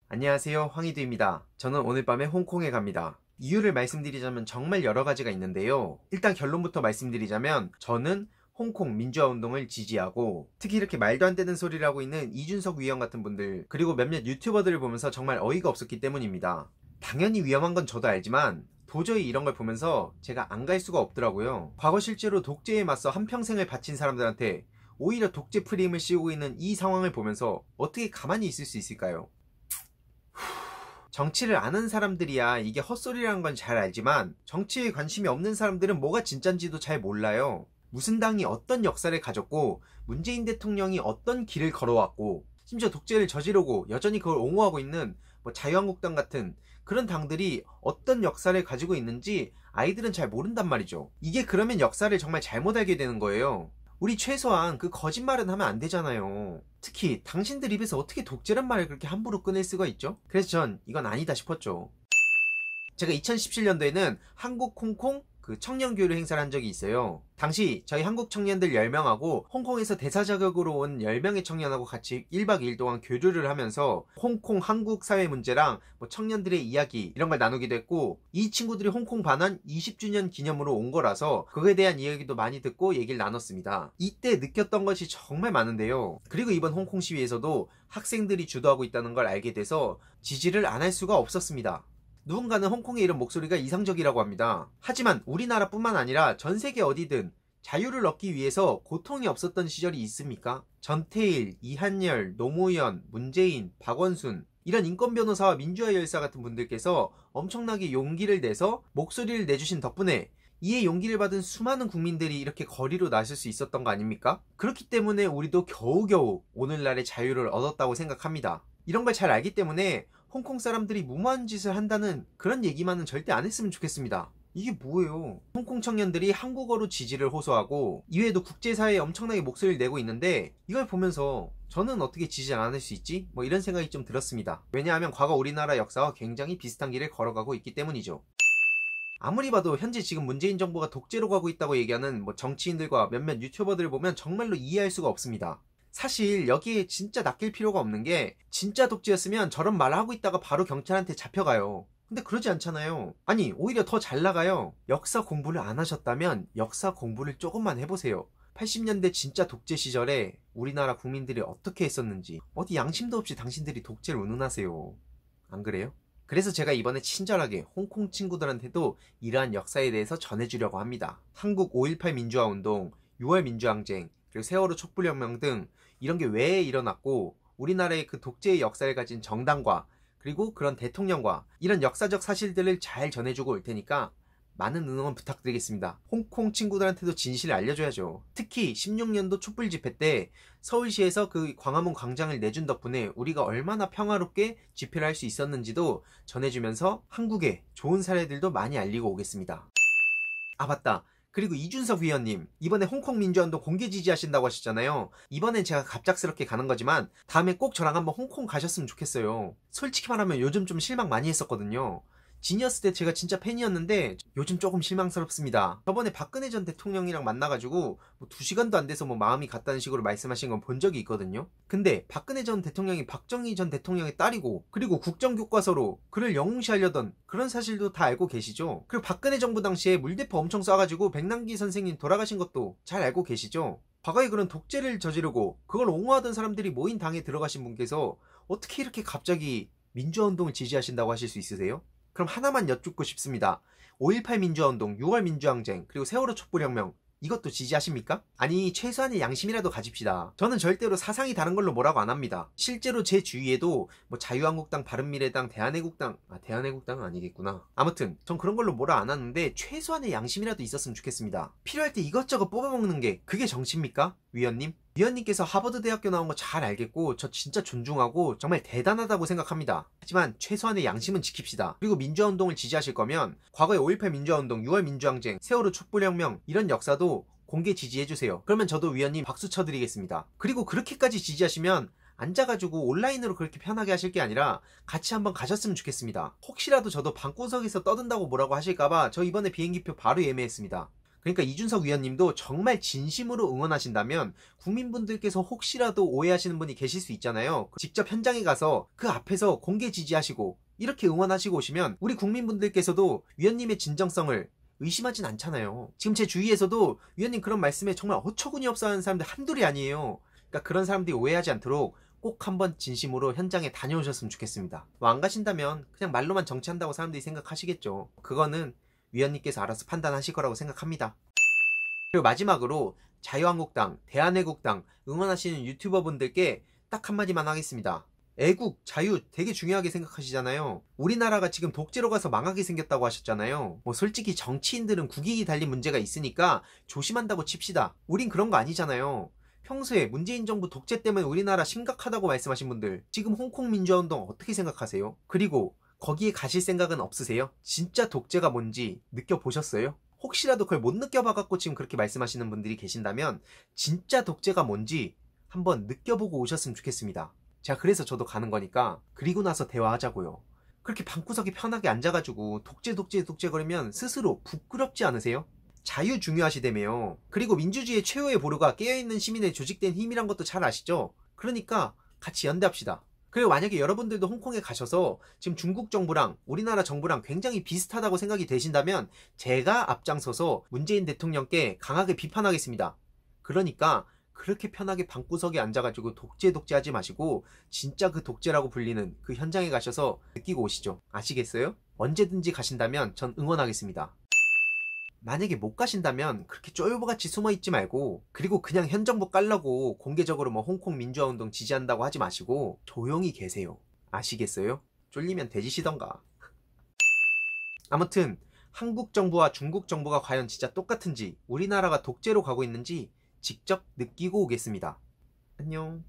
안녕하세요, 황희두입니다. 저는 오늘 밤에 홍콩에 갑니다. 이유를 말씀드리자면 정말 여러 가지가 있는데요. 일단 결론부터 말씀드리자면 저는 홍콩 민주화 운동을 지지하고, 특히 이렇게 말도 안 되는 소리를 하고 있는 이준석 위원 같은 분들, 그리고 몇몇 유튜버들을 보면서 정말 어이가 없었기 때문입니다. 당연히 위험한 건 저도 알지만 도저히 이런 걸 보면서 제가 안 갈 수가 없더라고요. 과거 실제로 독재에 맞서 한평생을 바친 사람들한테 오히려 독재 프레임을 씌우고 있는 이 상황을 보면서 어떻게 가만히 있을 수 있을까요? 정치를 아는 사람들이야 이게 헛소리라는 건 잘 알지만, 정치에 관심이 없는 사람들은 뭐가 진짠지도 잘 몰라요. 무슨 당이 어떤 역사를 가졌고, 문재인 대통령이 어떤 길을 걸어왔고, 심지어 독재를 저지르고 여전히 그걸 옹호하고 있는 자유한국당 같은 그런 당들이 어떤 역사를 가지고 있는지 아이들은 잘 모른단 말이죠. 이게 그러면 역사를 정말 잘못 알게 되는 거예요. 우리 최소한 그 거짓말은 하면 안 되잖아요. 특히 당신들 입에서 어떻게 독재란 말을 그렇게 함부로 꺼낼 수가 있죠? 그래서 전 이건 아니다 싶었죠. 제가 2017년도에는 한국 홍콩 청년교류 행사를 한 적이 있어요. 당시 저희 한국 청년들 10명하고 홍콩에서 대사 자격으로 온 10명의 청년하고 같이 1박 2일 동안 교류를 하면서 홍콩 한국 사회 문제랑 청년들의 이야기 이런 걸 나누기도 했고, 이 친구들이 홍콩 반환 20주년 기념으로 온 거라서 그거에 대한 이야기도 많이 듣고 얘기를 나눴습니다. 이때 느꼈던 것이 정말 많은데요. 그리고 이번 홍콩 시위에서도 학생들이 주도하고 있다는 걸 알게 돼서 지지를 안 할 수가 없었습니다. 누군가는 홍콩의 이런 목소리가 이상적이라고 합니다. 하지만 우리나라뿐만 아니라 전 세계 어디든 자유를 얻기 위해서 고통이 없었던 시절이 있습니까? 전태일, 이한열, 노무현, 문재인, 박원순, 이런 인권 변호사와 민주화 열사 같은 분들께서 엄청나게 용기를 내서 목소리를 내주신 덕분에 이에 용기를 받은 수많은 국민들이 이렇게 거리로 나설 수 있었던 거 아닙니까? 그렇기 때문에 우리도 겨우겨우 오늘날의 자유를 얻었다고 생각합니다. 이런 걸 잘 알기 때문에 홍콩 사람들이 무모한 짓을 한다는 그런 얘기만은 절대 안 했으면 좋겠습니다. 이게 뭐예요? 홍콩 청년들이 한국어로 지지를 호소하고 이외에도 국제사회에 엄청나게 목소리를 내고 있는데, 이걸 보면서 저는 어떻게 지지를 안 할 수 있지? 이런 생각이 좀 들었습니다. 왜냐하면 과거 우리나라 역사와 굉장히 비슷한 길을 걸어가고 있기 때문이죠. 아무리 봐도 현재 지금 문재인 정부가 독재로 가고 있다고 얘기하는 정치인들과 몇몇 유튜버들을 보면 정말로 이해할 수가 없습니다. 사실 여기에 진짜 낚일 필요가 없는 게, 진짜 독재였으면 저런 말을 하고 있다가 바로 경찰한테 잡혀가요. 근데 그러지 않잖아요. 아니, 오히려 더 잘 나가요. 역사 공부를 안 하셨다면 역사 공부를 조금만 해보세요. 80년대 진짜 독재 시절에 우리나라 국민들이 어떻게 했었는지. 어디 양심도 없이 당신들이 독재를 운운하세요. 안 그래요? 그래서 제가 이번에 친절하게 홍콩 친구들한테도 이러한 역사에 대해서 전해주려고 합니다. 한국 5.18 민주화 운동, 6월 민주항쟁, 그리고 세월호 촛불혁명 등 이런 게 왜 일어났고, 우리나라의 그 독재의 역사를 가진 정당과 그리고 그런 대통령과 이런 역사적 사실들을 잘 전해주고 올 테니까 많은 응원 부탁드리겠습니다. 홍콩 친구들한테도 진실을 알려줘야죠. 특히 16년도 촛불 집회 때 서울시에서 그 광화문 광장을 내준 덕분에 우리가 얼마나 평화롭게 집회를 할 수 있었는지도 전해주면서 한국의 좋은 사례들도 많이 알리고 오겠습니다. 아, 맞다. 그리고 이준석 위원님, 이번에 홍콩 민주화운동 공개 지지하신다고 하셨잖아요. 이번엔 제가 갑작스럽게 가는 거지만 다음에 꼭 저랑 한번 홍콩 가셨으면 좋겠어요. 솔직히 말하면 요즘 좀 실망 많이 했었거든요. 지니어스 때 제가 진짜 팬이었는데 요즘 조금 실망스럽습니다. 저번에 박근혜 전 대통령이랑 만나가지고 2시간도 안 돼서 마음이 갔다는 식으로 말씀하신 건 본 적이 있거든요. 근데 박근혜 전 대통령이 박정희 전 대통령의 딸이고, 그리고 국정교과서로 그를 영웅시하려던 그런 사실도 다 알고 계시죠? 그리고 박근혜 정부 당시에 물대포 엄청 쏴가지고 백남기 선생님 돌아가신 것도 잘 알고 계시죠? 과거에 그런 독재를 저지르고 그걸 옹호하던 사람들이 모인 당에 들어가신 분께서 어떻게 이렇게 갑자기 민주화운동을 지지하신다고 하실 수 있으세요? 그럼 하나만 여쭙고 싶습니다. 5.18 민주화운동, 6월 민주항쟁, 그리고 세월호 촛불혁명, 이것도 지지하십니까? 아니, 최소한의 양심이라도 가집시다. 저는 절대로 사상이 다른 걸로 뭐라고 안 합니다. 실제로 제 주위에도 자유한국당, 바른미래당, 대한애국당, 대한애국당은 아니겠구나. 아무튼 전 그런 걸로 뭐라 안 하는데 최소한의 양심이라도 있었으면 좋겠습니다. 필요할 때 이것저것 뽑아먹는 게 그게 정치입니까? 위원님? 위원님께서 하버드 대학교 나온 거 잘 알겠고 저 진짜 존중하고 정말 대단하다고 생각합니다. 하지만 최소한의 양심은 지킵시다. 그리고 민주화운동을 지지하실 거면 과거의 5.18 민주화운동, 6월 민주항쟁, 세월호 촛불혁명 이런 역사도 공개 지지해주세요. 그러면 저도 위원님 박수 쳐드리겠습니다. 그리고 그렇게까지 지지하시면 앉아가지고 온라인으로 그렇게 편하게 하실 게 아니라 같이 한번 가셨으면 좋겠습니다. 혹시라도 저도 방구석에서 떠든다고 뭐라고 하실까봐 저 이번에 비행기표 바로 예매했습니다. 그러니까 이준석 위원님도 정말 진심으로 응원하신다면 국민분들께서 혹시라도 오해하시는 분이 계실 수 있잖아요. 직접 현장에 가서 그 앞에서 공개 지지하시고 이렇게 응원하시고 오시면 우리 국민분들께서도 위원님의 진정성을 의심하진 않잖아요. 지금 제 주위에서도 위원님 그런 말씀에 정말 어처구니 없어 하는 사람들 한둘이 아니에요. 그러니까 그런 사람들이 오해하지 않도록 꼭 한번 진심으로 현장에 다녀오셨으면 좋겠습니다. 뭐 안 가신다면 그냥 말로만 정치한다고 사람들이 생각하시겠죠. 그거는 위원님께서 알아서 판단하실 거라고 생각합니다. 그리고 마지막으로 자유한국당, 대한애국당 응원하시는 유튜버 분들께 딱 한마디만 하겠습니다. 애국, 자유 되게 중요하게 생각하시잖아요. 우리나라가 지금 독재로 가서 망하게 생겼다고 하셨잖아요. 뭐 솔직히 정치인들은 국익이 달린 문제가 있으니까 조심한다고 칩시다. 우린 그런 거 아니잖아요. 평소에 문재인 정부 독재 때문에 우리나라 심각하다고 말씀하신 분들 지금 홍콩 민주화운동 어떻게 생각하세요? 그리고 거기에 가실 생각은 없으세요? 진짜 독재가 뭔지 느껴보셨어요? 혹시라도 그걸 못 느껴봐갖고 지금 그렇게 말씀하시는 분들이 계신다면 진짜 독재가 뭔지 한번 느껴보고 오셨으면 좋겠습니다. 제가 그래서 저도 가는 거니까 그리고 나서 대화하자고요. 그렇게 방구석에 편하게 앉아가지고 독재 거리면 스스로 부끄럽지 않으세요? 자유 중요하시다며요. 그리고 민주주의의 최후의 보루가 깨어있는 시민의 조직된 힘이란 것도 잘 아시죠? 그러니까 같이 연대합시다. 그리고 만약에 여러분들도 홍콩에 가셔서 지금 중국 정부랑 우리나라 정부랑 굉장히 비슷하다고 생각이 되신다면 제가 앞장서서 문재인 대통령께 강하게 비판하겠습니다. 그러니까 그렇게 편하게 방구석에 앉아가지고 독재 하지 마시고 진짜 그 독재라고 불리는 그 현장에 가셔서 느끼고 오시죠. 아시겠어요? 언제든지 가신다면 전 응원하겠습니다. 만약에 못 가신다면 그렇게 쫄보같이 숨어있지 말고 그리고 그냥 현 정부 깔라고 공개적으로 뭐 홍콩 민주화운동 지지한다고 하지 마시고 조용히 계세요. 아시겠어요? 쫄리면 돼지시던가. 아무튼 한국 정부와 중국 정부가 과연 진짜 똑같은지 우리나라가 독재로 가고 있는지 직접 느끼고 오겠습니다. 안녕.